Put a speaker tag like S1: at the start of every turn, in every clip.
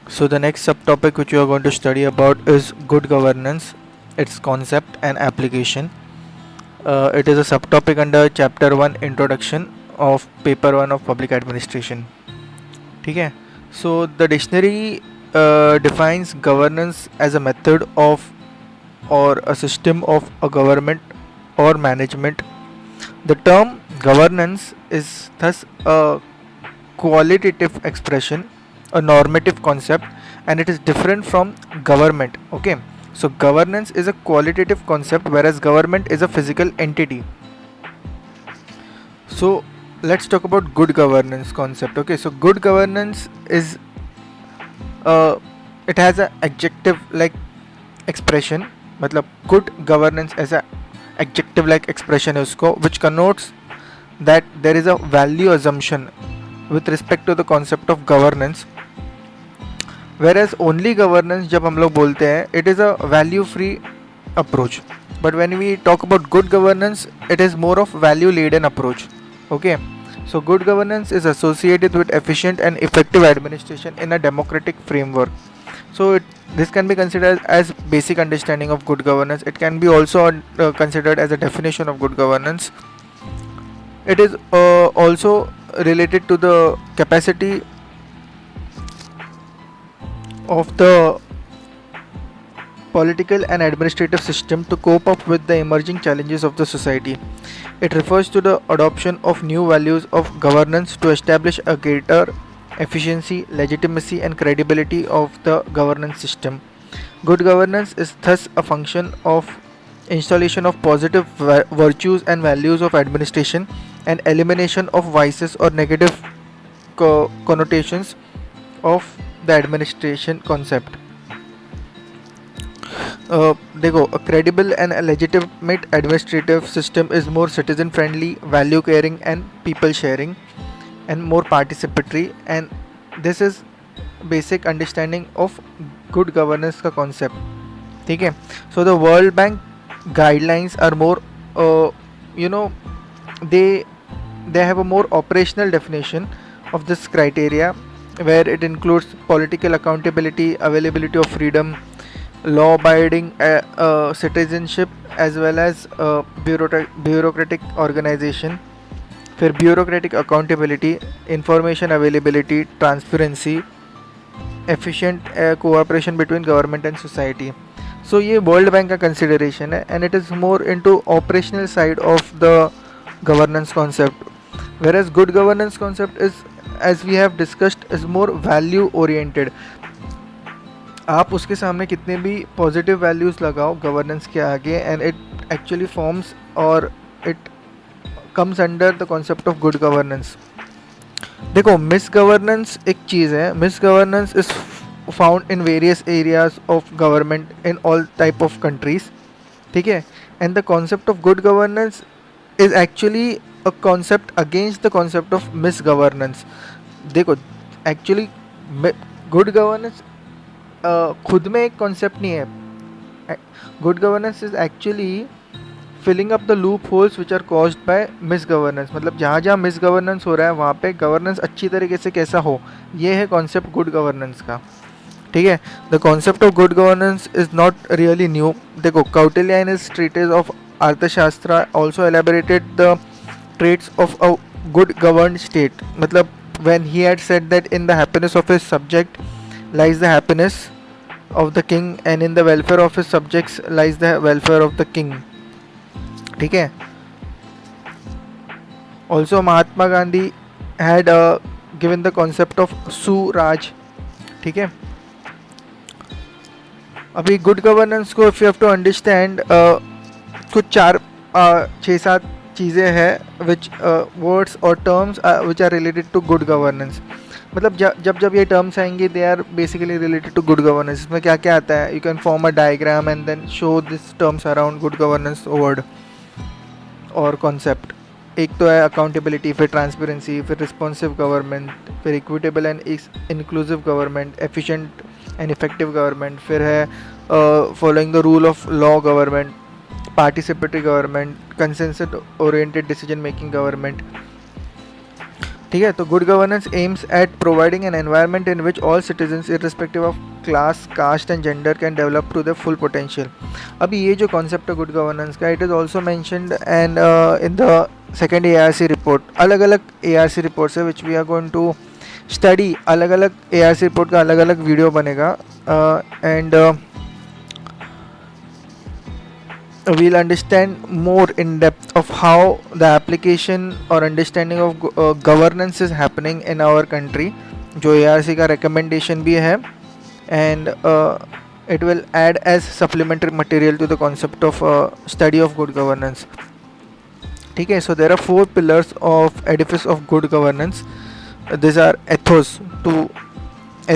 S1: So the next subtopic which we are going to study about is good governance, its concept and application. It is a subtopic under chapter 1 introduction of paper 1 of public administration. ठीक है. So the dictionary defines governance as a method of or a system of a government or management. The term governance is thus a qualitative expression, a normative concept, and it is different from government. Okay, so governance is a qualitative concept, whereas government is a physical entity. So let's talk about good governance concept. Okay, so good governance is it has a adjective like expression. मतलब good governance as a adjective like expression है उसको, which connotes that there is a value assumption with respect to the concept of governance, whereas only governance जब हम लोग बोलते हैं it is a value free approach, but when we talk about good governance it is more of value laden approach. Okay, so good governance is associated with efficient and effective administration in a democratic framework. So this can be considered as basic understanding of good governance. It can be also considered as a definition of good governance. It is also related to the capacity of the political and administrative system to cope up with the emerging challenges of the society. It refers to the adoption of new values of governance to establish a greater efficiency, legitimacy, and credibility of the governance system. Good governance is thus a function of installation of positive virtues and values of administration and elimination of vices or negative connotations of the administration concept. देखो, a credible and a legitimate administrative system is more citizen friendly, value caring, and people sharing, and more participatory, and this is basic understanding of good governance का concept. ठीक है. So the World Bank guidelines are more they have a more operational definition of this criteria, where it includes political accountability, availability of freedom, law abiding citizenship, as well as bureaucratic organization, फिर bureaucratic accountability, information availability, transparency, efficient cooperation between government and society. So ये world Bank का consideration है, and it is more into operational side of the governance concept, whereas good governance concept is, as we have discussed, is more value oriented. आप उसके सामने कितने भी positive values लगाओ governance के आगे, एंड इट एक्चुअली फॉर्म्स और it comes under the concept of good governance. देखो, मिस गवर्नेंस एक चीज़ है. Misgovernance is found in various areas of government in all type of countries. ठीक है. And the concept of good governance is actually a concept against the concept of misgovernance. देखो, actually good governance खुद में एक concept नहीं है. Good governance is actually filling up the loopholes which are caused by misgovernance. मतलब जहाँ जहाँ miss governance हो रहा है वहाँ पे गवर्नेंस अच्छी तरीके से कैसा हो, ये है कॉन्सेप्ट गुड गवर्नेंस का. ठीक है. The concept of good governance is not really new. देखो, Kautilya in his treatise of Arthashastra also elaborated the traits of a good governed state. मतलब when he had said that in the happiness of his subject lies the happiness of the king, and in the welfare of his subjects lies the welfare of the king. ठीक है. Also Mahatma Gandhi had given the concept of Suraj. ठीक है. अभी good governance को if you have to understand कुछ 6-7 चीज़ें हैं which words और terms which are related to good governance. मतलब जब ये टर्म्स आएंगे they are basically related to good governance. इसमें क्या क्या आता है, you can form a diagram and then show this terms around good governance word और कॉन्सेप्ट. एक तो है अकाउंटेबिलिटी, फिर ट्रांसपेरेंसी, फिर रिस्पॉन्सिव गवर्नमेंट, फिर equitable and inclusive government, efficient and effective government, फिर है following the rule of law government, participatory government, consensus oriented decision making government. ठीक है, तो good governance aims at providing an environment in which all citizens irrespective of class, caste and gender can develop to the full potential. अभी ये जो concept है good governance का, it is also mentioned and in the second ARC report. अलग अलग ARC reports है which we are going to study, अलग अलग ARC रिपोर्ट का अलग अलग वीडियो बनेगा and we'll understand more in depth of how the application or understanding of governance is happening in our country, जो ARC का recommendation भी है, and it will add as supplementary material to the concept of study of good governance. ठीक है, so there are 4 pillars of edifice of good governance. These are ethos. to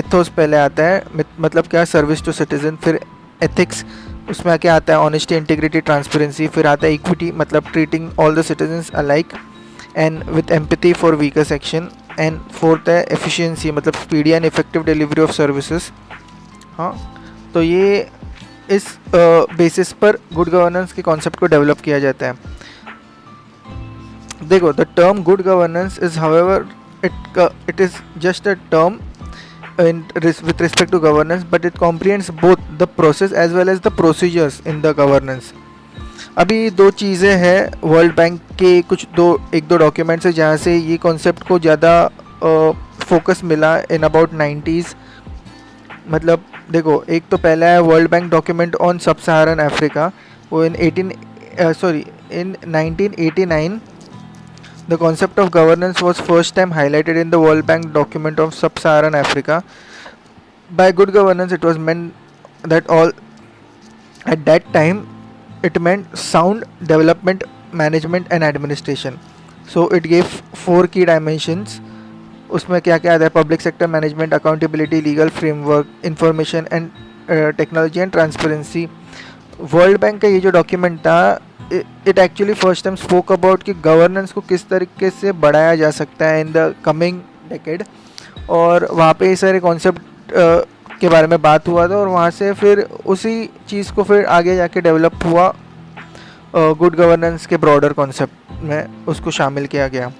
S1: ethos पहले आता है, मतलब क्या, सर्विस टू सिटीजन। फिर ethics, उसमें क्या आता है, ऑनेस्टी, इंटीग्रिटी, ट्रांसपेरेंसी। फिर आता है इक्विटी, मतलब treating all the citizens alike and with empathy for weaker section. And fourth है एफिशिएंसी, मतलब speedy and effective delivery of services. हाँ, तो ये इस बेसिस पर गुड गवर्नेंस के कॉन्सेप्ट को डेवलप किया जाता है। देखो, the term good governance is however it is just a term with respect to governance, but it comprehends both the process as well as the procedures in the governance. अभी 2 चीज़ें हैं, world bank के एक दो documents है जहाँ से ये कॉन्सेप्ट को ज़्यादा फोकस मिला इन अबाउट 90s। मतलब देखो, एक तो पहला है वर्ल्ड बैंक डॉक्यूमेंट ऑन सब सहारन अफ्रीका, वो इन 1989। The concept of governance was first time highlighted in the World Bank document of Sub-Saharan Africa. By good governance, it was meant that at that time, it meant sound development, management and administration. So it gave 4 key dimensions. उसमें क्या क्या आता है, public sector management, accountability, legal framework, information and technology and transparency. World Bank का ये जो document था, it actually first time spoke about कि गवर्नेंस को किस तरीके से बढ़ाया जा सकता है इन द कमिंग डेकेड, और वहाँ पे ये सारे कॉन्सेप्ट के बारे में बात हुआ था, और वहाँ से फिर उसी चीज़ को फिर आगे जाके डेवलप हुआ गुड गवर्नेंस के ब्रॉडर कॉन्सेप्ट में उसको शामिल किया गया।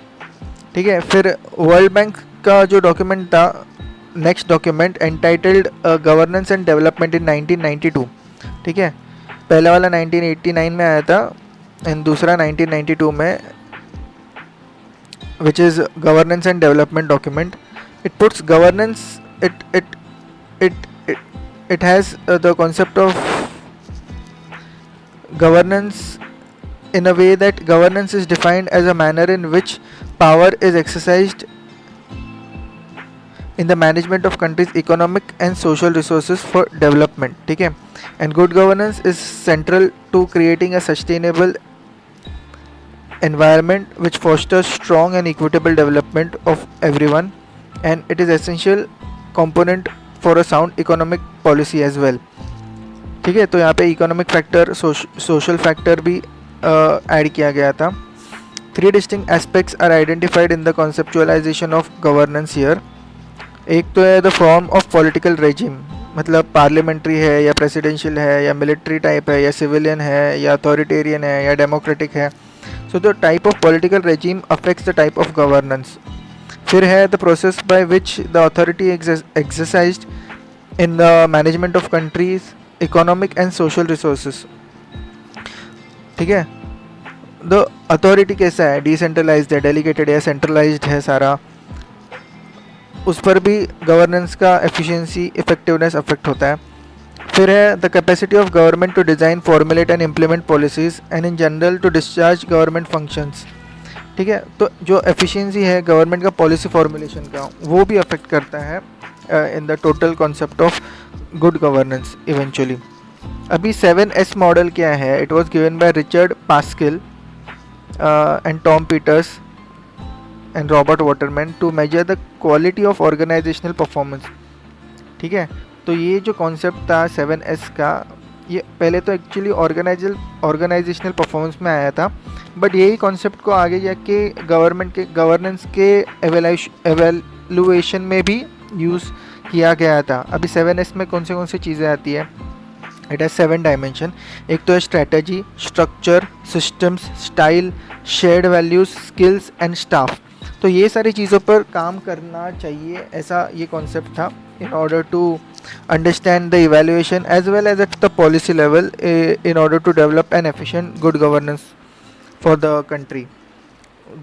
S1: ठीक है, फिर वर्ल्ड बैंक का जो डॉक्यूमेंट था, next document entitled governance and development in 1992। ठीक है, पहला वाला 1989 में आया था एंड दूसरा 1992 में, which is governance and development document. It puts governance, it has the concept of governance in a way that governance is defined as a manner in which power is exercised in the management of country's economic and social resources for development. ठीक है, and good governance is central to creating a sustainable environment which fosters strong and equitable development of everyone, and it is essential component for a sound economic policy as well. ठीक है, तो यहाँ पे economic factor, social factor भी add किया गया था। 3 distinct aspects are identified in the conceptualization of governance here. एक तो है the form of political regime, मतलब पार्लियामेंट्री है या प्रेसिडेंशियल है या मिलिट्री टाइप है या सिविलियन है या अथॉरिटेरियन है या डेमोक्रेटिक है। So the type of political regime affects the type of governance. फिर है the process by which the authority exercised in the management of countries economic and social resources. ठीक है, द अथॉरिटी कैसा है, decentralised है, delegated है, centralised है सारा, उस पर भी गवर्नेंस का एफिशिएंसी, इफेक्टिवनेस अफेक्ट होता है। फिर है the capacity of government to design, formulate and implement policies and in general to discharge government functions. ठीक है, तो जो एफिशिएंसी है गवर्नमेंट का पॉलिसी फॉर्मुलेशन का, वो भी अफेक्ट करता है in the total concept of good governance eventually. अभी 7S मॉडल क्या है, it was given by Richard Pascale and Tom Peters and Robert Waterman to measure the quality of organisational performance. ठीक है, तो ये जो कॉन्सेप्ट था 7S का, ये पहले तो एक्चुअली ऑर्गेनाइजेशनल परफॉर्मेंस में आया था, बट यही कॉन्सेप्ट को आगे जाके गवर्नमेंट के गवर्नेंस के एवेल्युएशन में भी यूज़ किया गया था। अभी 7S में कौन सी चीज़ें आती है, इट हैज़ 7 डायमेंशन। एक तो है strategy, structure, systems, style, shared values, skills and staff. तो ये सारी चीज़ों पर काम करना चाहिए, ऐसा ये कॉन्सेप्ट था, in order to understand the evaluation as well as at the policy level, in order to develop an efficient good governance for the country.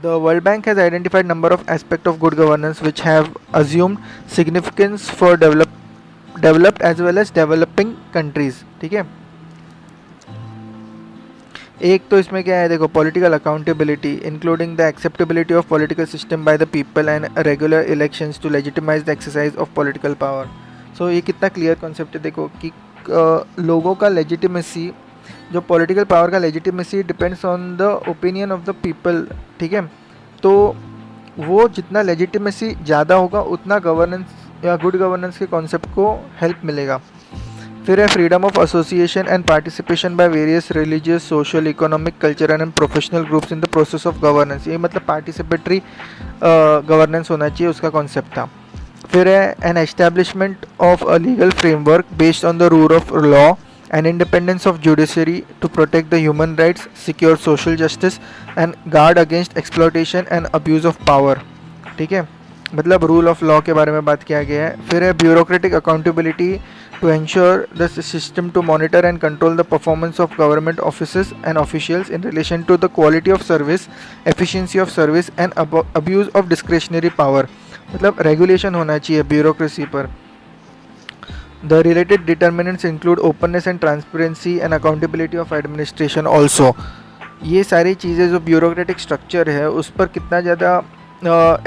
S1: The World Bank has identified number of aspects of good governance which have assumed significance for developed as well as developing countries. ठीक है, एक तो इसमें क्या है, देखो, political accountability including the acceptability of political system by the people and regular elections to legitimize the exercise of political power. So ये कितना क्लियर कॉन्सेप्ट है, देखो कि लोगों का लेजिटिमेसी, जो पॉलिटिकल पावर का legitimacy depends on the opinion of the people. ठीक है, तो वो जितना लेजिटिमेसी ज़्यादा होगा उतना गवर्नेंस या गुड गवर्नेंस के कॉन्सेप्ट को हेल्प मिलेगा. फिर है freedom of association and participation by various religious, social, economic, cultural and professional groups in the process of governance. ये मतलब पार्टिसिपेटरी गवर्नेंस होना चाहिए, उसका कॉन्सेप्ट था. फिर है an establishment of a legal framework based on the rule of law and independence of judiciary to protect the human rights, secure social justice and guard against exploitation and abuse of power. ठीक है, मतलब rule of law के बारे में बात किया गया है. फिर है bureaucratic accountability to ensure the system to monitor and control the performance of government offices and officials in relation to the quality of service, efficiency of service and abuse of discretionary power. मतलब regulation होना चाहिए bureaucracy पर. The related determinants include openness and transparency and accountability of administration also. ये सारी चीज़ें जो bureaucratic structure है उस पर कितना ज़्यादा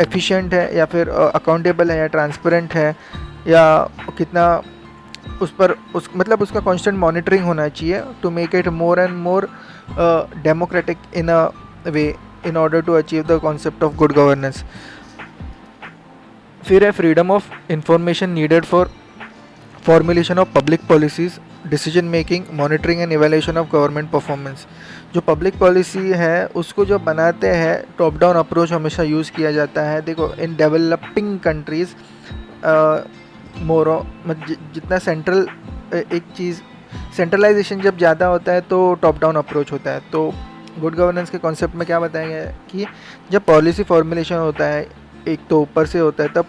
S1: एफिशिएंट है या फिर अकाउंटेबल है या ट्रांसपेरेंट है, या कितना उस पर मतलब उसका कांस्टेंट मॉनिटरिंग होना चाहिए to make it more and more democratic in a way in order to achieve the concept of good governance. फिर है freedom of information needed for formulation of public policies, decision making, monitoring and evaluation of government performance. जो public policy है उसको जो बनाते हैं top down approach हमेशा use किया जाता है. देखो, इन डेवलपिंग कंट्रीज़ जितना सेंट्रल एक चीज़ सेंट्रलाइजेशन जब ज़्यादा होता है तो टॉप डाउन अप्रोच होता है. तो गुड गवर्नेंस के कॉन्सेप्ट में क्या बताया गया है कि जब पॉलिसी फॉर्मुलेशन होता है एक तो ऊपर से होता है, तब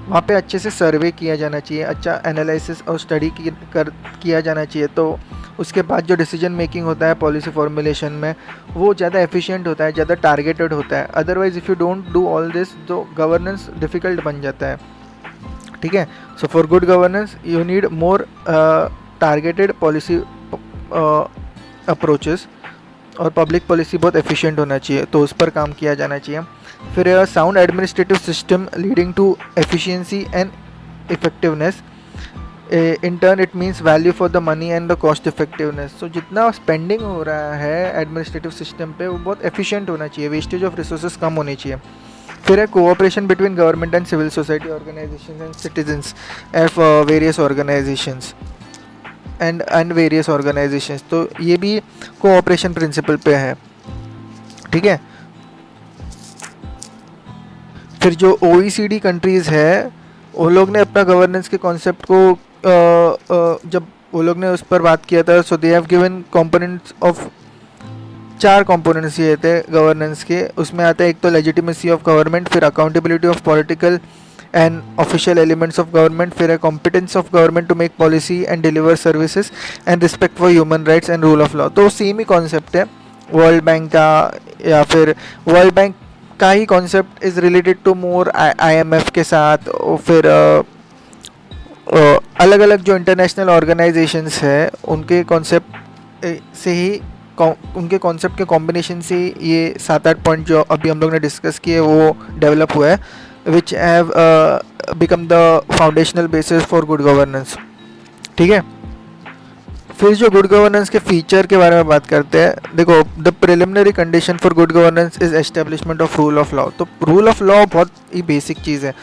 S1: वहाँ पे अच्छे से सर्वे किया जाना चाहिए, अच्छा एनालिसिस और स्टडी किया जाना चाहिए. तो उसके बाद जो डिसीजन मेकिंग होता है पॉलिसी फॉर्मुलेशन में वो ज़्यादा एफिशिएंट होता है, ज़्यादा टारगेटेड होता है. Otherwise if you don't do all this तो गवर्नेंस डिफ़िकल्ट बन जाता है. ठीक है, so for good governance you need more targeted policy approaches और पब्लिक पॉलिसी बहुत एफिशिएंट होना चाहिए, तो उस पर काम किया जाना चाहिए. फिर sound administrative system leading to efficiency and effectiveness. In turn it means value for the money and the cost effectiveness. तो जितना स्पेंडिंग हो रहा है एडमिनिस्ट्रेटिव सिस्टम पे वो बहुत एफिशिएंट होना चाहिए, वेस्टेज ऑफ रिसोर्सेज कम होनी चाहिए. फिर है cooperation between government and civil society organizations and citizens of various organizations and various organizations. तो ये भी कोऑपरेशन प्रिंसिपल पे है. ठीक है, फिर जो OECD कंट्रीज़ है वो लोग ने अपना गवर्नेंस के कॉन्सेप्ट को जब वो लोग ने उस पर बात किया था, so they have given components of 4 components ये थे गवर्नेंस के. उसमें आता है एक तो लेजिटिमेसी ऑफ गवर्नमेंट, फिर accountability of political and official elements of government, फिर है competence of government to make policy and deliver services and respect for human rights and rule of law. तो सेम ही कॉन्सेप्ट है World Bank का, या फिर World Bank का ही concept is related to more IMF के साथ. और फिर अलग अलग जो इंटरनेशनल ऑर्गेनाइजेशंस है उनके कॉन्सेप्ट से ही उनके कॉन्सेप्ट के कॉम्बिनेशन से ये 7-8 पॉइंट जो अभी हम लोग ने डिस्कस किए वो डेवलप हुआ है, which have become the foundational basis for good governance. ठीक है, फिर जो गुड गवर्नेंस के फीचर के बारे में बात करते हैं. देखो, the preliminary condition for good governance is establishment of rule of law. तो रूल ऑफ लॉ बहुत ही बेसिक चीज़ है.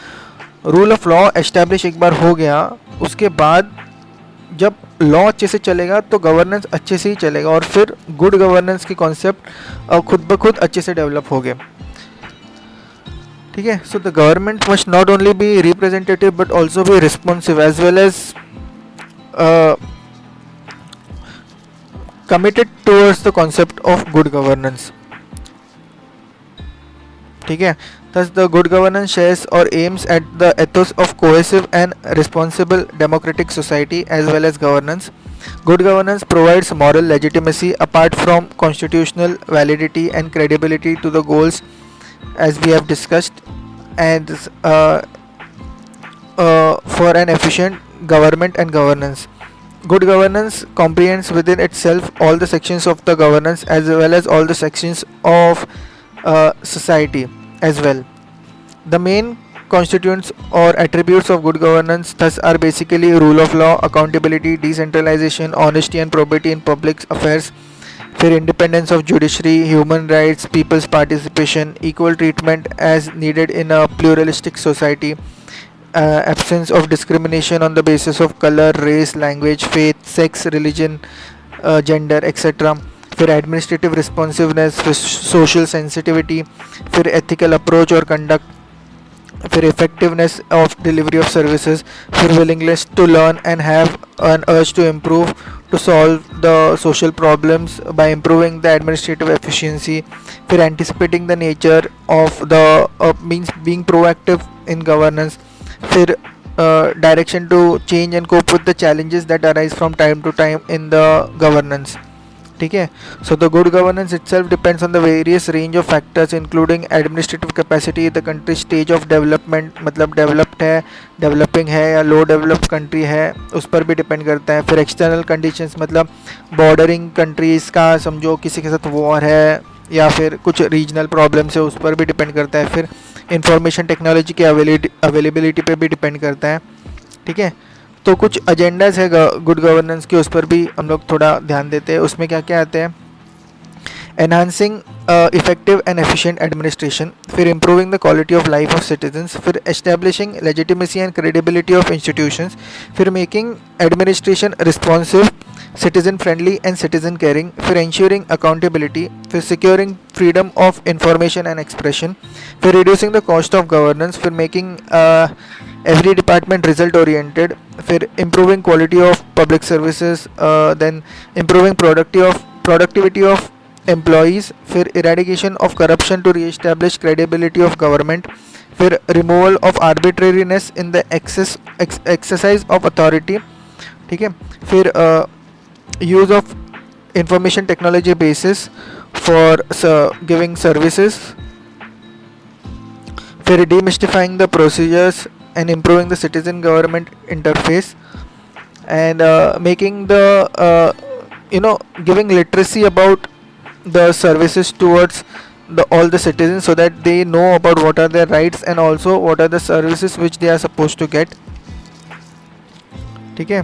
S1: रूल ऑफ लॉ एस्टेब्लिश एक बार हो गया, उसके बाद जब लॉ अच्छे से चलेगा तो गवर्नेंस अच्छे से ही चलेगा, और फिर गुड गवर्नेंस के कॉन्सेप्ट खुद ब खुद अच्छे से डेवलप हो गए. ठीक है, so the government must not only be representative but also be responsive as well as committed towards the concept of good governance. ठीक है, Thus, the good governance shares or aims at the ethos of cohesive and responsible democratic society as well as governance. Good governance provides moral legitimacy apart from constitutional validity and credibility to the goals as we have discussed, and for an efficient government and governance. Good governance comprehends within itself all the sections of the governance as well as all the sections of society as well. The main constituents or attributes of good governance thus are basically rule of law, accountability, decentralization, honesty and probity in public affairs, फिर independence of judiciary, human rights, people's participation, equal treatment as needed in a pluralistic society, absence of discrimination on the basis of color, race, language, faith, sex, religion, gender, etc. फिर administrative responsiveness, फिर social sensitivity, फिर ethical approach or conduct, फिर effectiveness of delivery of services, फिर willingness to learn and have an urge to improve to solve the social problems by improving the administrative efficiency, फिर anticipating the nature of the means being proactive in governance, फिर direction to change and cope with the challenges that arise from time to time in the governance. ठीक है. So the good governance itself depends on the various range of factors including administrative capacity, the country stage of development, मतलब developed है, developing है या low developed country है, उस पर भी depend करता है. फिर external conditions मतलब bordering countries का समझो किसी के साथ war है या फिर कुछ रीजनल प्रॉब्लम्स है, उस पर भी डिपेंड करता है. फिर इंफॉर्मेशन टेक्नोलॉजी की अवेलेबिलिटी पे भी डिपेंड करता है. ठीक है. तो कुछ एजेंडाज है गुड गवर्नेंस के, उस पर भी हम लोग थोड़ा ध्यान देते हैं. उसमें क्या क्या आते हैं? Enhancing effective and efficient administration, फिर improving the quality of life of citizens, फिर establishing legitimacy and credibility of institutions, फिर making administration responsive, citizen friendly and citizen caring, फिर ensuring accountability, फिर securing freedom of information and expression, फिर reducing the cost of governance, फिर making every department result oriented, फिर improving quality of public services, then improving productivity of employees, फिर eradication of corruption to re-establish credibility of government, फिर removal of arbitrariness in the exercise of authority. ठीक है. फिर use of information technology basis for giving services, फिर demystifying the procedures and improving the citizen government interface, and making the giving literacy about the services towards all the citizens so that they know about what are their rights and also what are the services which they are supposed to get. ठीक है.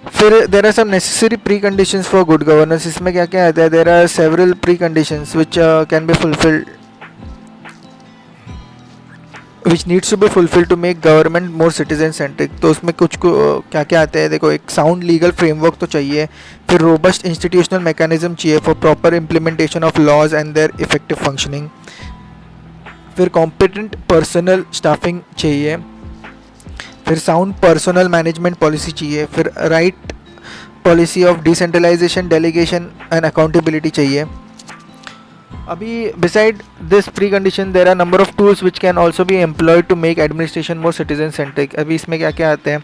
S1: फिर there are some necessary preconditions for good governance. इसमें क्या क्या आता है? There are several preconditions which can be fulfilled, which needs to be fulfilled to make government more citizen centric. तो उसमें कुछ क्या क्या आते हैं? देखो, एक sound legal framework तो चाहिए, फिर robust institutional mechanism चाहिए for proper implementation of laws and their effective functioning, फिर competent personal staffing चाहिए, फिर साउंड पर्सनल मैनेजमेंट पॉलिसी चाहिए, फिर right policy of decentralization, delegation and accountability चाहिए. अभी beside this precondition there are number of tools which can also be employed to make administration more citizen centric. अभी इसमें क्या क्या आते हैं?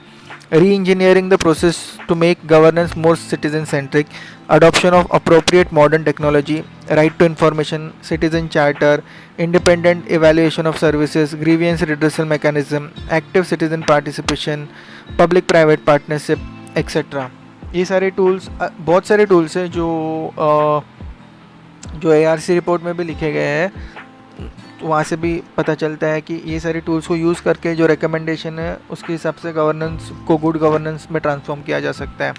S1: re-engineering the process to make governance more citizen centric, adoption of appropriate modern technology, right to information, citizen charter, independent evaluation of services, grievance redressal mechanism, active citizen participation, public private partnership, etc. ये सारे tools, बहुत सारे tools हैं जो ARC report में भी लिखे गए हैं. वहाँ से भी पता चलता है कि ये सारे टूल्स को यूज़ करके जो रिकमेंडेशन है उसके हिसाब से गवर्नेंस को गुड गवर्नेंस में ट्रांसफॉर्म किया जा सकता है.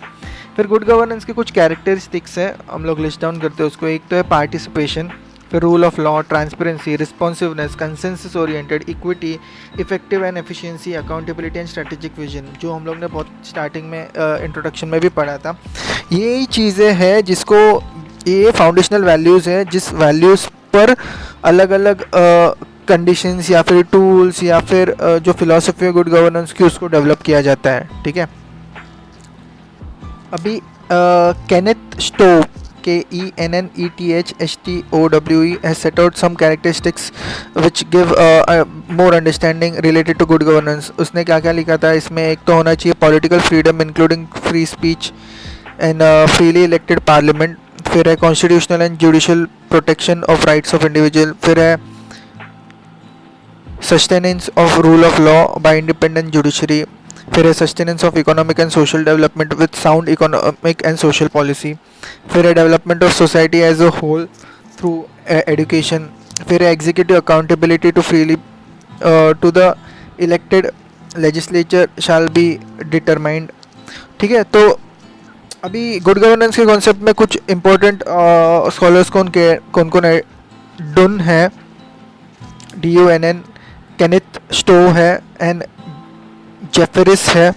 S1: फिर गुड गवर्नेंस के कुछ कैरेक्टरिस्टिक्स हैं, हम लोग लिस्ट डाउन करते हैं उसको. एक तो है पार्टिसिपेशन, फिर rule of law, transparency, responsiveness, consensus oriented, equity, effective and efficiency, accountability and strategic vision, जो हम लोग ने बहुत स्टार्टिंग में इंट्रोडक्शन में भी पढ़ा था. ये चीज़ें हैं जिसको, ये फाउंडेशनल वैल्यूज़ हैं जिस वैल्यूज़ पर अलग अलग कंडीशंस या फिर टूल्स या फिर जो फिलॉसफी है गुड गवर्नेंस की उसको डेवलप किया जाता है. ठीक है. अभी Kenneth Stowe KENNETHSTOWE has set out some characteristics which give a more understanding related to good governance. उसने क्या क्या लिखा था इसमें? एक तो होना चाहिए political freedom including free speech and freely elected parliament. फिर है constitutional and judicial protection of rights of individual. फिर है sustenance of rule of law by independent judiciary. फिर है sustenance of economic and social development with sound economic and social policy. फिर है development of society as a whole through education. फिर है executive accountability to freely to the elected legislature shall be determined. ठीक है, तो अभी good governance के concept में कुछ इम्पोर्टेंट स्कॉलर्स कौन कौन डुन है, DUNN, केनेथ स्टो है एंड जेफरिस है.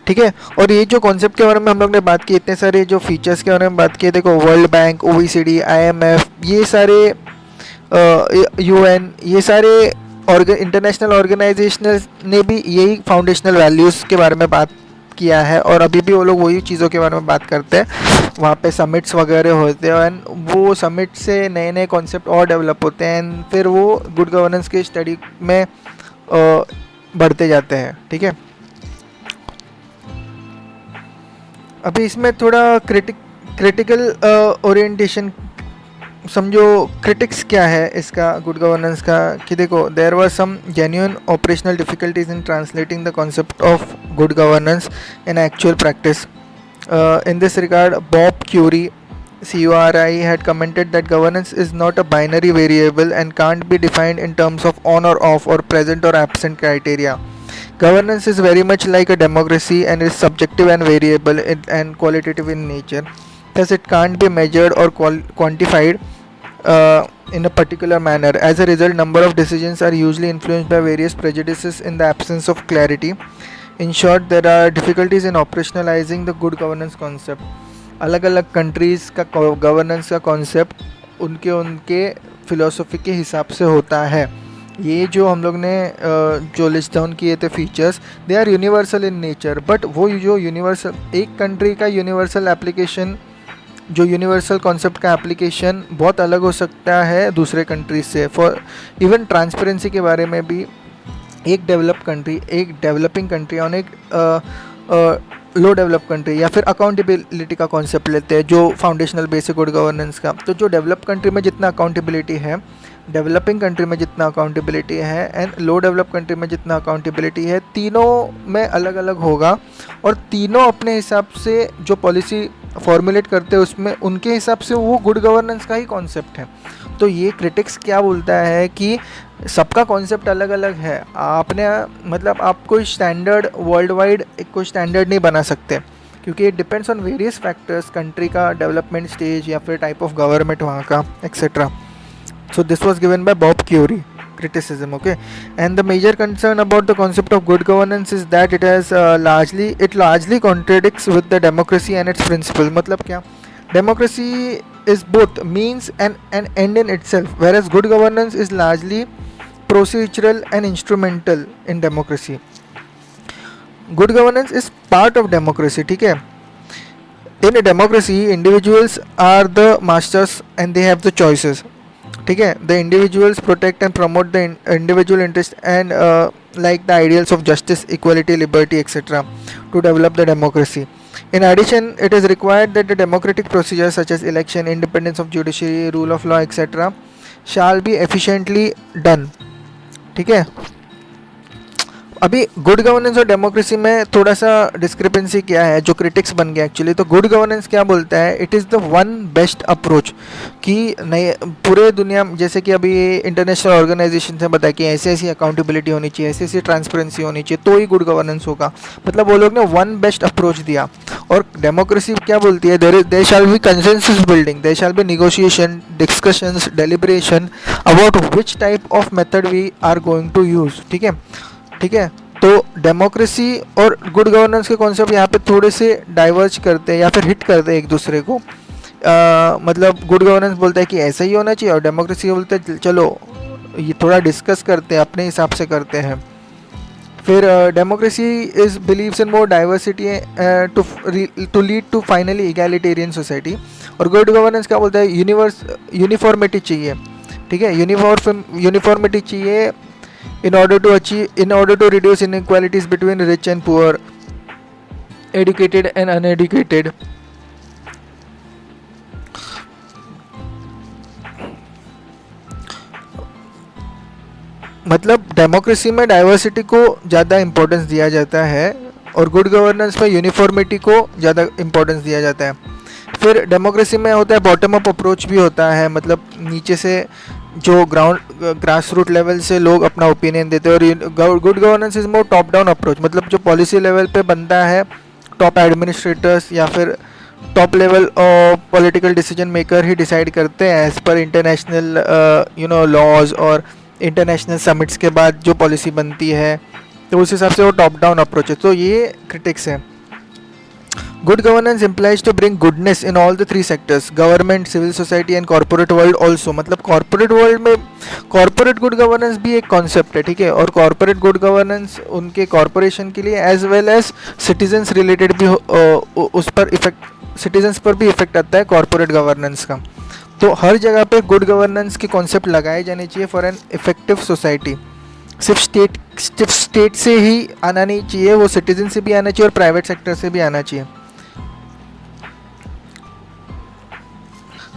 S1: ठीक है, और ये जो कॉन्सेप्ट के बारे में हम लोग ने बात की, इतने सारे जो फीचर्स के बारे में बात किए, देखो वर्ल्ड बैंक, OECD, IMF, ये सारे UN, ये सारे इंटरनेशनल ऑर्गेनाइजेशन ने भी यही फाउंडेशनल वैल्यूज़ के बारे में बात किया है, और अभी भी वो लोग वही चीज़ों के बारे में बात करते हैं. वहाँ पे समिट्स वगैरह होते हैं एंड वो समिट से नए नए कॉन्सेप्ट और डेवलप होते हैं एंड फिर वो गुड गवर्नेंस की स्टडी में बढ़ते जाते हैं. ठीक है, अभी इसमें थोड़ा क्रिटिकल ओरिएंटेशन समझो. क्रिटिक्स क्या है इसका गुड गवर्नेंस का, कि देखो there were some genuine operational difficulties in translating the concept of good governance in actual practice. In this regard, Bob Curry, CURI, had commented that governance is not a binary variable and can't be defined in terms of on or off or present or absent criteria. Governance is very much like a democracy and is subjective and variable and qualitative in nature. Thus, it can't be measured or quantified in a particular manner. As a result, number of decisions are usually influenced by various prejudices in the absence of clarity. In short, there are difficulties in operationalizing the good governance concept. अलग अलग countries का governance का concept उनके philosophy के हिसाब से होता है. ये जो हम लोग ने जो लिस्ट डाउन किए थे features, they are universal in nature, but वो जो यूनिवर्सल एक कंट्री का यूनिवर्सल एप्लीकेशन, जो यूनिवर्सल कॉन्सेप्ट का एप्लीकेशन बहुत अलग हो सकता है दूसरे कंट्रीज से. फॉर इवन ट्रांसपेरेंसी के बारे में भी एक डेवलप कंट्री, एक डेवलपिंग कंट्री और एक लो डेवलप कंट्री, या फिर अकाउंटेबिलिटी का कॉन्सेप्ट लेते हैं जो फाउंडेशनल बेसिक गुड गवर्नेंस का. तो जो डेवलप कंट्री में जितना अकाउंटेबिलिटी है, डेवलपिंग कंट्री में जितना अकाउंटेबिलिटी है एंड लो डेवलप कंट्री में जितना अकाउंटेबिलिटी है, तीनों में अलग अलग होगा और तीनों अपने हिसाब से जो पॉलिसी फॉर्मुलेट करते हैं उसमें उनके हिसाब से वो गुड गवर्नेंस का ही कॉन्सेप्ट है. तो ये क्रिटिक्स क्या बोलता है कि सबका कॉन्सेप्ट अलग अलग है. आपने मतलब आप कोई स्टैंडर्ड वर्ल्ड वाइड कोई स्टैंडर्ड नहीं बना सकते, क्योंकि it depends on various factors, country का डेवलपमेंट स्टेज या फिर टाइप ऑफ गवर्नमेंट वहाँ का etcetera. So this was given by Bob Curry, criticism, okay. And the major concern about the concept of good governance is that it has largely contradicts with the democracy and its principles. मतलब क्या? Democracy is both means and an end in itself, whereas good governance is largely procedural and instrumental in democracy. Good governance is part of democracy, ठीक है. In a democracy, individuals are the masters and they have the choices. ठीक है, the individuals protect and promote the individual interest and like the ideals of justice, equality, liberty etcetera to develop the democracy. In addition, it is required that the democratic procedures such as election, independence of judiciary, rule of law etc. shall be efficiently done. ठीक है, अभी good governance और democracy में थोड़ा सा discrepancy क्या है जो क्रिटिक्स बन गया एक्चुअली. तो गुड गवर्नेंस क्या बोलता है, it is the one best approach कि नए पूरे दुनिया, जैसे कि अभी इंटरनेशनल ऑर्गेनाइजेशन से बताया कि ऐसी ऐसी अकाउंटेबिलिटी होनी चाहिए, ऐसी ऐसी ट्रांसपेरेंसी होनी चाहिए, तो ही गुड गवर्नेंस होगा. मतलब वो लोग ने वन बेस्ट अप्रोच दिया. और डेमोक्रेसी क्या बोलती है, there shall be consensus building, there shall be negotiation, discussions, deliberation about which type of method we are going to use. ठीक है, ठीक है. तो डेमोक्रेसी और गुड गवर्नेंस के कॉन्सेप्ट यहाँ पे थोड़े से डाइवर्ज करते हैं या फिर हिट करते हैं एक दूसरे को. मतलब गुड गवर्नेंस बोलता है कि ऐसा ही होना चाहिए और डेमोक्रेसी बोलता है चलो ये थोड़ा डिस्कस करते हैं, अपने हिसाब से करते हैं. फिर democracy is believes in more diversity to lead to finally egalitarian society. और गुड गवर्नेंस क्या बोलता है, यूनिफॉर्मिटी चाहिए, ठीक है, यूनिफॉर्मिटी चाहिए in order to reduce inequalities between rich and poor, educated and uneducated। मतलब डेमोक्रेसी में डाइवर्सिटी को ज़्यादा इम्पोर्टेंस दिया जाता है और गुड गवर्नेंस में यूनिफॉर्मिटी को ज़्यादा इम्पोर्टेंस दिया जाता है। फिर डेमोक्रेसी में होता है बॉटम अप अप्रोच भी होता है, मतलब नीचे से जो ग्रास रूट लेवल से लोग अपना ओपिनियन देते हैं। और good governance is more top down approach, मतलब जो पॉलिसी लेवल पे बनता है, टॉप एडमिनिस्ट्रेटर्स या फिर top level political decision maker ही डिसाइड करते हैं एज पर इंटरनेशनल लॉज और इंटरनेशनल समिट्स के बाद जो पॉलिसी बनती है, तो उस हिसाब से वो टॉप डाउन अप्रोच है। तो ये क्रिटिक्स है। Good governance implies to bring goodness in all the three sectors, government, civil society and corporate world also। मतलब corporate world में corporate good governance भी एक concept है, ठीक है, और corporate good governance उनके corporation के लिए as well as citizens related भी उस पर citizens पर भी effect आता है corporate governance का। तो हर जगह पे गुड गवर्नेंस के कॉन्सेप्ट लगाए जाने चाहिए फॉर एन इफेक्टिव सोसाइटी। सिर्फ स्टेट से ही आना नहीं चाहिए, वो सिटीजन से भी आना चाहिए और प्राइवेट सेक्टर से भी आना चाहिए।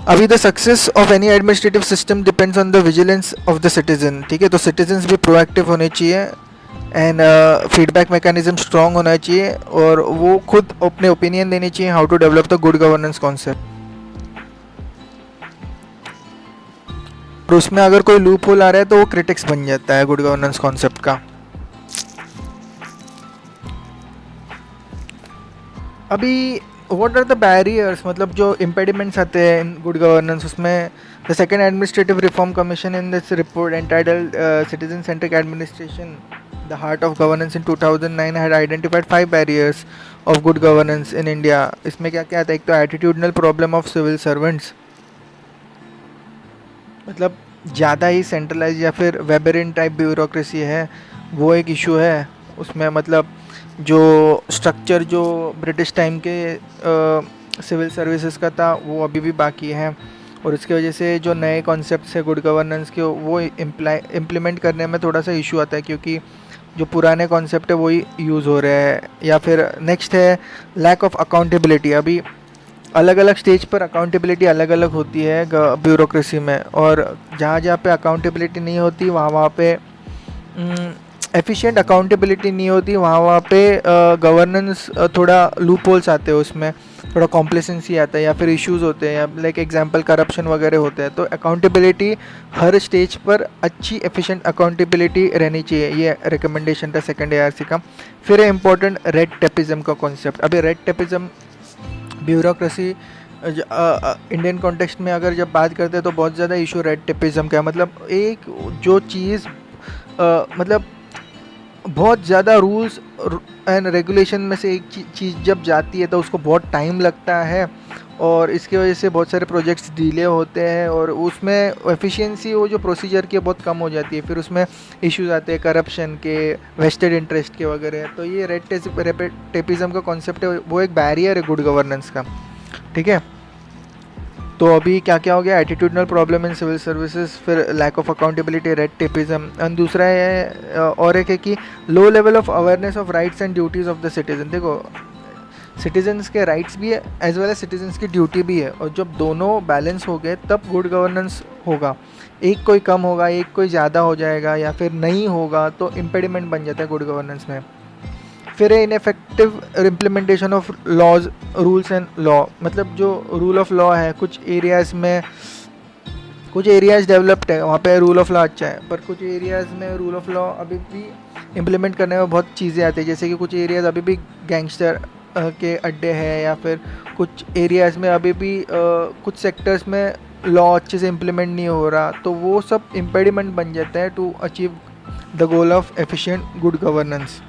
S1: अभी the success of any administrative system depends on the vigilance of the citizen, ठीक है, तो सिटीजन्स भी प्रोएक्टिव होने चाहिए एंड फीडबैक मैकेनिज्म स्ट्रॉन्ग होना चाहिए और वो खुद अपने ओपिनियन देने चाहिए how to develop the good governance concept. और उसमें अगर कोई लूप होल आ रहा है तो वो क्रिटिक्स बन जाता है गुड गवर्नेंस कॉन्सेप्ट का। अभी व्हाट आर द बैरियर्स, मतलब जो इम्पेडिमेंट्स आते हैं इन गुड गवर्नेंस, उसमें the second administrative reform commission in this report entitled citizen centric administration the heart of governance in 2009 had identified 5 barriers of good governance in India. इसमें क्या क्या आता है, एक तो attitudinal problem of civil servants, मतलब ज़्यादा ही सेंट्रलाइज या फिर वेबरिन टाइप ब्यूरोक्रेसी है, वो एक इशू है उसमें। मतलब जो स्ट्रक्चर जो ब्रिटिश टाइम के सिविल सर्विसेज का था वो अभी भी बाकी है और इसकी वजह से जो नए कॉन्सेप्ट्स है गुड गवर्नेंस के वो इम्प्लीमेंट करने में थोड़ा सा इशू आता है क्योंकि जो पुराने कॉन्सेप्ट है वही यूज़ हो रहे हैं। या फिर नेक्स्ट है लैक ऑफ अकाउंटेबिलिटी। अभी अलग अलग स्टेज पर अकाउंटेबिलिटी अलग अलग होती है ब्यूरोक्रेसी में, और जहाँ जहाँ पे अकाउंटेबिलिटी नहीं होती वहाँ पे एफिशिएंट अकाउंटेबिलिटी नहीं होती, वहाँ पे गवर्नेंस थोड़ा लूप होल्स आते हैं, उसमें थोड़ा कॉम्प्लेसेंसी आता है या फिर इश्यूज होते हैं, लाइक एग्जांपल करप्शन वगैरह होते हैं। तो अकाउंटेबिलिटी हर स्टेज पर अच्छी एफिशिएंट अकाउंटेबिलिटी रहनी चाहिए, ये रिकमेंडेशन था सेकेंड ARC का। फिर है इम्पोर्टेंट रेड टेपिज्म का कॉन्सेप्ट। अभी red tapism bureaucracy Indian context में अगर जब बात करते हैं तो बहुत ज़्यादा इशू रेड टेपिज्म का है। मतलब एक जो चीज़ मतलब बहुत ज़्यादा रूल्स एंड रेगुलेशन में से एक चीज़ जब जाती है तो उसको बहुत टाइम लगता है और इसकी वजह से बहुत सारे प्रोजेक्ट्स डिले होते हैं और उसमें एफिशिएंसी वो जो प्रोसीजर की बहुत कम हो जाती है। फिर उसमें इश्यूज आते हैं करप्शन के, वेस्टेड इंटरेस्ट के वगैरह। तो ये रेड टेपिज्म का कॉन्सेप्ट है, वो एक बैरियर है गुड गवर्नेंस का, ठीक है। तो अभी क्या क्या हो गया, attitudinal problem in civil services, फिर lack of accountability, red tapism, and दूसरा है और एक है कि low level of awareness of rights and duties of the citizen. देखो सिटीजन्स के राइट्स भी है एज वेल एज सिटीजन्स की ड्यूटी भी है, और जब दोनों बैलेंस हो गए तब गुड गवर्नेंस होगा। एक कोई कम होगा, एक कोई ज़्यादा हो जाएगा या फिर नहीं होगा तो इम्पेडिमेंट बन जाता है गुड गवर्नेंस में। फिर है ineffective implementation of laws, rules and law. मतलब जो रूल ऑफ लॉ है, कुछ एरियाज़ में, कुछ एरियाज़ डेवलप्ड है वहाँ पे रूल ऑफ लॉ अच्छा है, पर कुछ एरियाज़ में रूल ऑफ लॉ अभी भी इम्प्लीमेंट करने में बहुत चीज़ें आती है। जैसे कि कुछ एरियाज़ अभी भी गैंगस्टर के अड्डे हैं या फिर कुछ एरियाज़ में अभी भी कुछ सेक्टर्स में लॉ अच्छे से इम्प्लीमेंट नहीं हो रहा, तो वो सब इम्पेडिमेंट बन जाता है to achieve the goal of efficient good governance.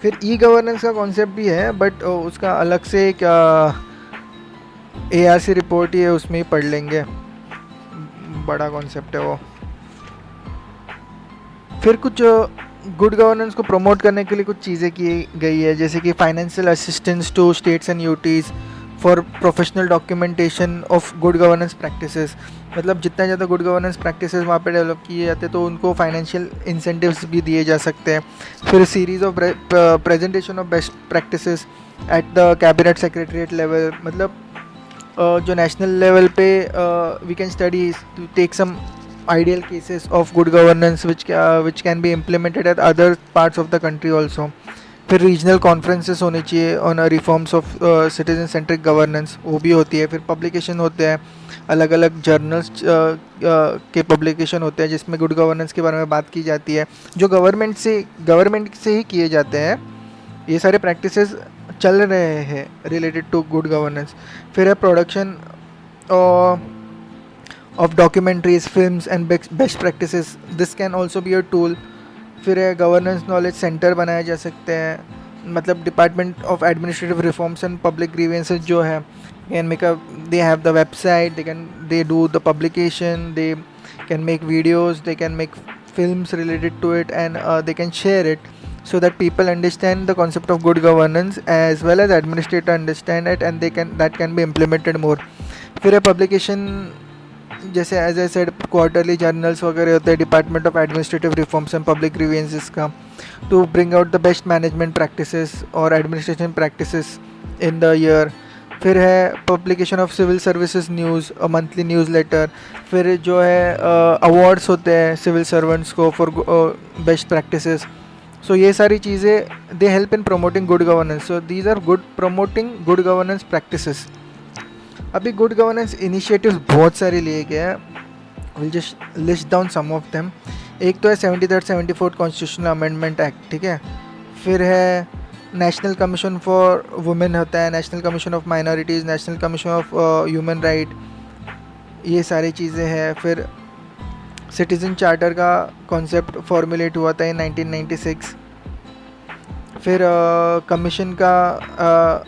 S1: फिर ई गवर्नेंस का कॉन्सेप्ट भी है, बट उसका अलग से एक ARC रिपोर्ट ही है, उसमें ही पढ़ लेंगे, बड़ा कॉन्सेप्ट है वो। फिर कुछ गुड गवर्नेंस को प्रमोट करने के लिए कुछ चीज़ें की गई है, जैसे कि financial assistance to states and UTs for professional documentation of good governance practices. मतलब जितना ज़्यादा गुड गवर्नेंस प्रैक्टिसेस वहाँ पे डेवलप किए जाते हैं तो उनको फाइनेंशियल इंसेंटिव्स भी दिए जा सकते हैं। फिर series of presentation of best practices at the cabinet secretariat level, मतलब जो नेशनल लेवल पे we can study to take some ideal cases of good governance which can be implemented at other parts of the country also. फिर regional conferences होनी चाहिए on reforms of citizen centric governance, वो भी होती है। फिर publication होते हैं, अलग अलग जर्नल्स के पब्लिकेशन होते हैं जिसमें गुड गवर्नेंस के बारे में बात की जाती है, जो गवर्नमेंट से ही किए जाते हैं। ये सारे प्रैक्टिसेस चल रहे हैं रिलेटेड टू गुड गवर्नेंस। फिर है production of documentaries, films and best practices. This can also be a tool. फिर है गवर्नेंस नॉलेज सेंटर बनाए जा सकते हैं, मतलब department of administrative reforms and public grievances जो है they have the website, they do the publication, they can make videos, they can make films related to it, and they can share it so that people understand the concept of good governance as well as administrators understand it, and that can be implemented more. फिर है publication, जैसे as I said quarterly journals वगैरह होते हैं department of administrative reforms and public grievances का, to bring out the best management practices और administration practices in the year. फिर है publication of civil services news, monthly newsletter. फिर जो है अवार्ड्स होते हैं सिविल सर्वेंट्स को फॉर बेस्ट प्रैक्टिसेस। सो ये सारी चीज़ें they help in promoting good governance. So these are good promoting good governance practices. अभी गुड गवर्नेंस इनिशिएटिव्स बहुत सारे लिए गए हैं, will just list down some of them. एक तो है 73rd 74th constitutional amendment act, ठीक है। फिर है नेशनल कमीशन फॉर वुमेन होता है, national commission of minorities, national commission of human right, ये सारी चीज़ें हैं। फिर सिटीज़न चार्टर का कॉन्सेप्ट फॉर्मुलेट हुआ था इन 1996। फिर कमीशन का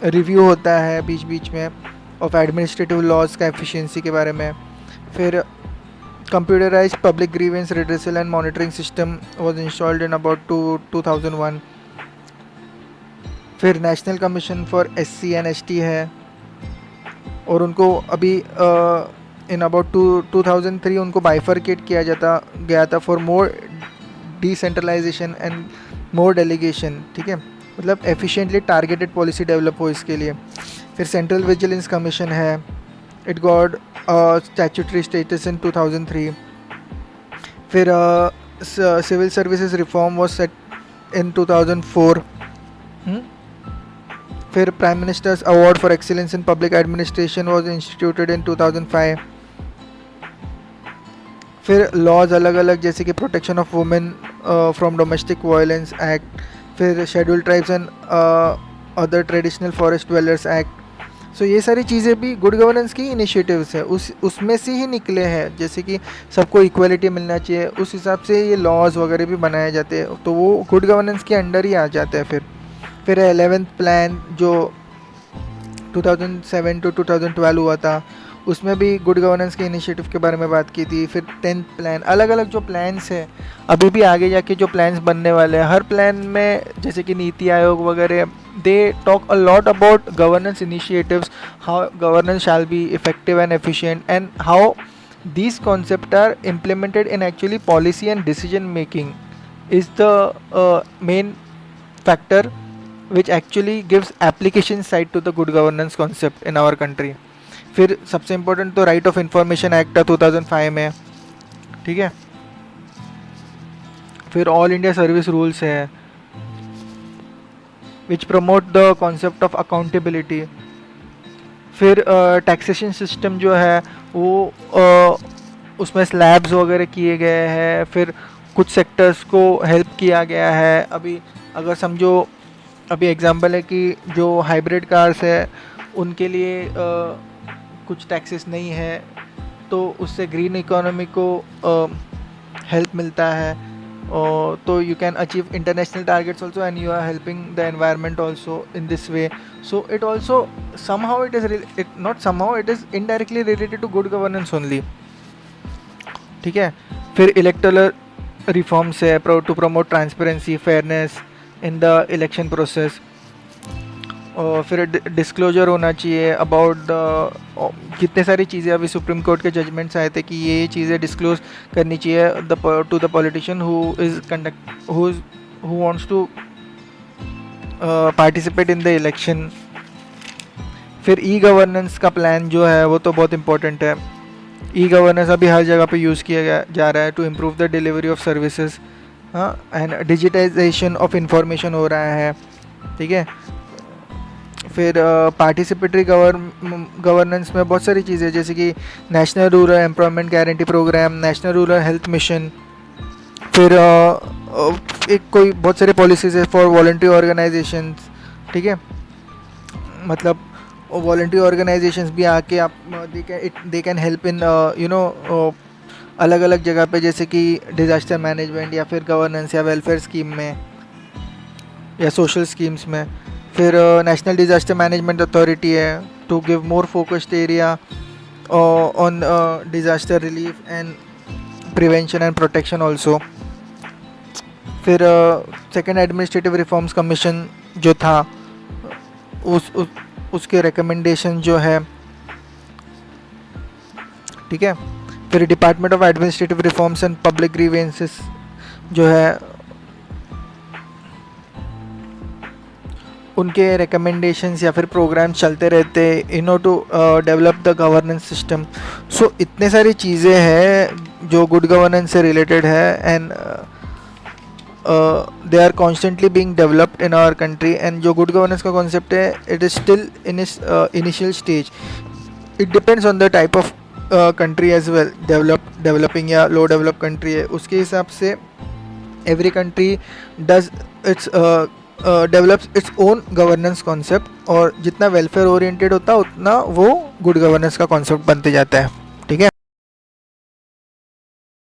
S1: रिव्यू होता है बीच बीच में ऑफ एडमिनिस्ट्रेटिव लॉज का एफिशिएंसी के बारे में। फिर computerised public grievance redressal and monitoring system was installed in about 2001। फिर national commission for SC and ST है, और उनको अभी इन अबाउट 2003 उनको बाइफरकेट किया गया था for more decentralization and more delegation, ठीक है, मतलब एफिशिएंटली टारगेटेड पॉलिसी डेवलप हो इसके लिए। फिर सेंट्रल विजिलेंस कमीशन है, it got statutory status in 2003। फिर civil services reform was set in 2004। फिर prime minister's award for excellence in public administration was instituted in 2005। फिर लॉज अलग अलग जैसे कि protection of women from domestic violence act, फिर schedule tribes and other traditional forest dwellers act. So ये सारी चीज़ें भी गुड गवर्नेंस की इनिशिएटिव्स है, उसमें से ही निकले हैं, जैसे कि सबको इक्वलिटी मिलना चाहिए, उस हिसाब से ये लॉज वगैरह भी बनाए जाते हैं, तो वो गुड गवर्नेंस के अंडर ही आ जाते हैं। फिर 11th प्लान जो 2007 to 2012 हुआ था, उसमें भी गुड गवर्नेंस के इनिशिएटिव के बारे में बात की थी। फिर 10th प्लान, अलग अलग जो प्लान्स हैं अभी भी आगे जाके जो प्लान्स बनने वाले हैं, हर प्लान में जैसे कि नीति आयोग वगैरह, they talk a lot about governance initiatives, how governance shall be effective and efficient, and how these concepts are implemented in actually policy and decision making is the main factor which actually gives application side to the good governance concept in our country. फिर सबसे important तो right of information act 2005 में, ठीक है। फिर all India service rules है विच promote the concept of accountability. फिर taxation system जो है वो उसमें स्लैब्स वगैरह किए गए हैं। फिर कुछ सेक्टर्स को हेल्प किया गया है। अभी अगर समझो, अभी एग्जांपल है कि जो हाइब्रिड कार्स है उनके लिए कुछ टैक्सेस नहीं है, तो उससे ग्रीन इकोनॉमी को हेल्प मिलता है, तो you can achieve international targets also, and you are helping the environment also in this way. So it also somehow it is indirectly related to good governance only, ठीक है। फिर reforms है to promote transparency fairness in the election process, और फिर disclosure होना चाहिए about the कितने सारी चीज़ें अभी सुप्रीम कोर्ट के जजमेंट्स आए थे कि ये चीज़ें डिस्क्लोज करनी चाहिए to the politician who wants to participate in the election. फिर ई गवर्नेंस का प्लान जो है वो तो बहुत इंपॉर्टेंट है। ई गवर्नेंस अभी हर जगह पे यूज़ किया जा रहा है to improve the delivery of services, हाँ, एंड डिजिटाइजेशन ऑफ इंफॉर्मेशन हो रहा है, ठीक है। फिर पार्टिसिपेटरी गवर्नेंस में बहुत सारी चीज़ें जैसे कि national rural employment guarantee programme, national rural health mission, फिर एक कोई बहुत सारे पॉलिसीज़ है फॉर वॉलंटरी ऑर्गेनाइजेशंस, ठीक है। मतलब वॉलंटरी ऑर्गेनाइजेशंस भी आके आप दे कैन हेल्प इन अलग अलग जगह पे, जैसे कि डिज़ास्टर मैनेजमेंट या फिर गवर्नेंस या वेलफेयर स्कीम में या सोशल स्कीम्स में। फिर नेशनल डिज़ास्टर मैनेजमेंट अथॉरिटी है to give more focused area on disaster relief and prevention and protection also. फिर सेकेंड एडमिनिस्ट्रेटिव रिफॉर्म्स कमीशन जो था उसके रिकमेंडेशन जो है, ठीक है। फिर department of administrative reforms and public grievances जो है उनके रिकमेंडेशंस या फिर प्रोग्राम चलते रहते in to develop the governance system. So इतने सारी चीज़ें हैं जो गुड गवर्नेंस से रिलेटेड है and they are constantly being developed in our country. And जो गुड गवर्नेंस का कॉन्सेप्ट है इट इज़ स्टिल इन इस initial stage. It depends on the type of country as well, developing या low develop country है उसके हिसाब से every country does its develops its own governance concept, और जितना वेलफेयर ओरिएंटेड होता है उतना वो गुड गवर्नेंस का कॉन्सेप्ट बनते जाता है।